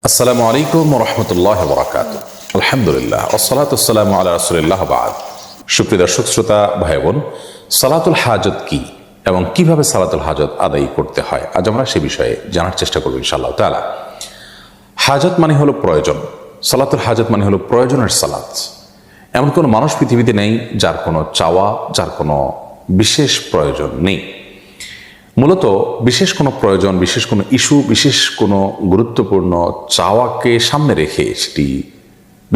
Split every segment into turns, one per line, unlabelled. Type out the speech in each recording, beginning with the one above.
আসসালামু আলাইকুম ওয়া রাহমাতুল্লাহি ওয়া বারাকাতুহু। আলহামদুলিল্লাহ ওয়াসসালাতু ওয়াসসালামু আলা রাসূলিল্লাহ বা'দ। সুপ্রিয় দর্শক শ্রোতা ভাই বোন, সালাতুল হাজত কি এবং কিভাবে সালাতুল হাজত আদায় করতে হয়, আজ আমরা সে বিষয়ে জানার চেষ্টা করব ইনশাআল্লাহ তাআলা। হাজত মানে হলো প্রয়োজন, সালাতুল হাজত মানে হলো প্রয়োজনের সালাত। এমন কোনো মানুষ পৃথিবীতে নেই যার কোনো চাওয়া, যার কোনো বিশেষ প্রয়োজন নেই। মূলত বিশেষ কোনো প্রয়োজন, বিশেষ কোনো ইস্যু, বিশেষ কোনো গুরুত্বপূর্ণ চাওয়াকে সামনে রেখে সেটি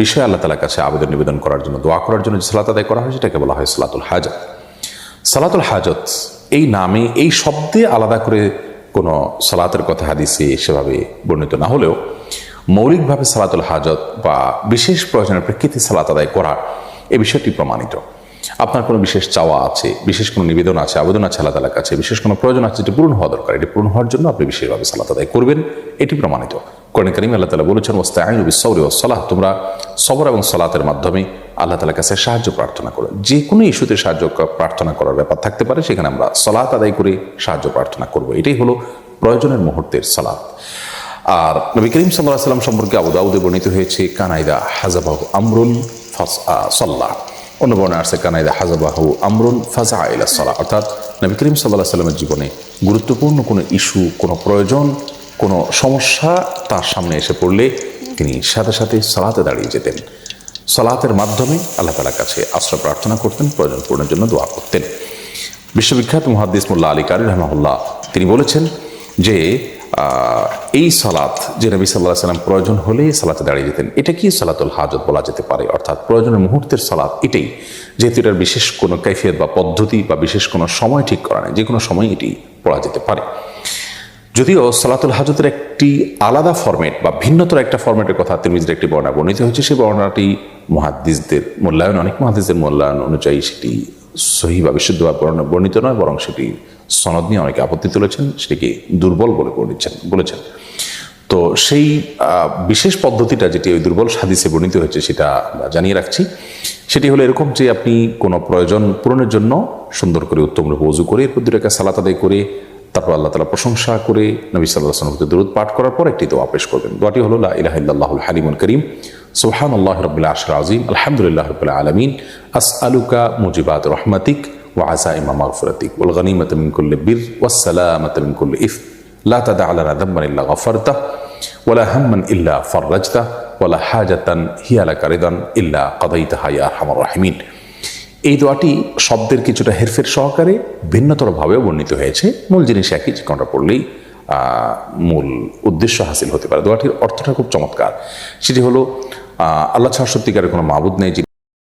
বিষয়ে আল্লাহ তাআলার কাছে আবেদন নিবেদন করার জন্য, দোয়া করার জন্য যে সালাত আদায় করা হয় সেটাকে বলা হয় সালাতুল হাজত। সালাতুল হাজত এই নামে, এই শব্দে আলাদা করে কোনো সালাতের কথা হাদিসে সেভাবে বর্ণিত না হলেও মৌলিকভাবে সালাতুল হাজত বা বিশেষ প্রয়োজনের প্রেক্ষিতে সালাত আদায় করা এই বিষয়টি প্রমাণিত। আপনার কোনো বিশেষ চাওয়া আছে, বিশেষ কোনো নিবেদন আছে, আবেদন আছে আল্লাহ তাআলার কাছে, বিশেষ কোনো প্রয়োজন আছে যেটি পূরণ হওয়া দরকার, এটি পূরণ হওয়ার জন্য আপনি বিশেষভাবে সালাত আদায় করবেন, এটি প্রমাণিত। কোরআনে কারিমে আল্লাহ তাআলা বলেছেন ওয়াস্তাঈনু বিস-সাবরি ওয়াস-সালাহ, তোমরা সবর এবং সালাতের মাধ্যমে আল্লাহ তাআলার কাছে সাহায্য প্রার্থনা করো। যে কোনো ইস্যুতে সাহায্য প্রার্থনা করার ব্যাপার থাকতে পারে, সেখানে আমরা সালাত আদায় করে সাহায্য প্রার্থনা করব, এটাই হলো প্রয়োজনের মুহূর্তের সালাত। আর নবী করিম সাল্লাল্লাহু আলাইহি ওয়াসাল্লাম সম্পর্কে আবু দাউদে বর্ণিত হয়েছে কানাইদা হাজাবাহু আমরুন ফাসাল্লাহ, অন্য বর্ণনা আছে কানাইদা হাজাবাহু আমরুন ফাজা ইলা সালাহ, অর্থাৎ নবী করিম সাল্লাল্লাহু আলাইহি ওয়াসাল্লামের জীবনে গুরুত্বপূর্ণ কোনো ইস্যু, কোনো প্রয়োজন, কোনো সমস্যা তার সামনে এসে পড়লে তিনি সাথে সাথে সালাতে দাঁড়িয়ে যেতেন। সালাতের মাধ্যমে আল্লাহ তাআলার কাছে আশ্রয় প্রার্থনা করতেন, প্রয়োজন পূরণের জন্য দোয়া করতেন। বিশ্ববিখ্যাত মুহাদ্দিস মোল্লা আলী কারি রাহিমাহুল্লাহ তিনি বলেছেন যে এই সালাত যে নবী সাল্লাল্লাহু আলাইহি ওয়াসাল্লাম প্রয়োজন হলে সালাতে দাঁড়িয়ে যেতেন, এটা কি সালাতুল হাজত বলা যেতে পারে, অর্থাৎ প্রয়োজনের মুহূর্তের সালাত এটাই, যেহেতু এটার বিশেষ কোনো কাইফিয়ত বা পদ্ধতি বা বিশেষ কোনো সময় ঠিক করা নেই, যে কোনো সময় এটি পড়া যেতে পারে। যদিও সালাতুল হাজতের একটি আলাদা ফরম্যাট বা ভিন্নতর একটা ফরম্যাটের কথা তিরমিজির একটি বর্ণনা বর্ণিত হয়েছে, সেই বর্ণনাটি মুহাদ্দিসদের মূল্যায়ন, অনেক মুহাদ্দিসদের মূল্যায়ন অনুযায়ী সেটি সহিহ বা বিশুদ্ধভাবে বর্ণিত নয়, বরং সেটি সনদ নিয়ে অনেকে আপত্তি তুলেছেন, সেটিকে দুর্বল বলে বলেছেন। তো সেই বিশেষ পদ্ধতিটা যেটি ওই দুর্বল হাদিসে বর্ণিত হয়েছে সেটা জানিয়ে রাখছি। সেটি হলো এরকম যে আপনি কোনো প্রয়োজন পূরণের জন্য সুন্দর করে উত্তম রূপে ওযু করে এরপর 2 রাকাত সালাত আদায় করে তারপর আল্লাহ তাআলা প্রশংসা করে নবী সাল্লাল্লাহু আলাইহি ওয়াসাল্লামের দরুদ পাঠ করার পর একটি দোয়া পেশ করবেন। দোয়াটি হলো লা ইলাহা ইল্লাল্লাহুল হালিমুল কারীম সুবহানাল্লাহি রাব্বিল আরশিল আযীম আলহামদুলিল্লাহি রাব্বিল আলামিন আসআলুকা মুজিবাত রাহমাতিক ওয়া আযাইমা মাগফিরাতিক ওয়াল গনিমাতা মিন কুল্লি বির ওয়াস সালামাতা মিন কুল্লি ইথম লা তাদা লানা যামবান ইল্লা গফারতাহ ওয়ালা হাম্মান ইল্লা ফাররাজতাহ ওয়ালা হাজাতান হিয়া লাকা রিদান ইল্লা কাদাইতাহা ইয়া আরহামার রাহিমিন। এই দোয়াটি শব্দের কিছুটা হেরফের সহকারে ভিন্নতরভাবেও বর্ণিত হয়েছে, মূল জিনিস একই, যে কোনটা পড়লেই মূল উদ্দেশ্য হাসিল হতে পারে। দোয়াটির অর্থটা খুব চমৎকার, সেটি হলো আল্লাহ ছাড়া সত্যিকারের কোনো মাবুদ নেই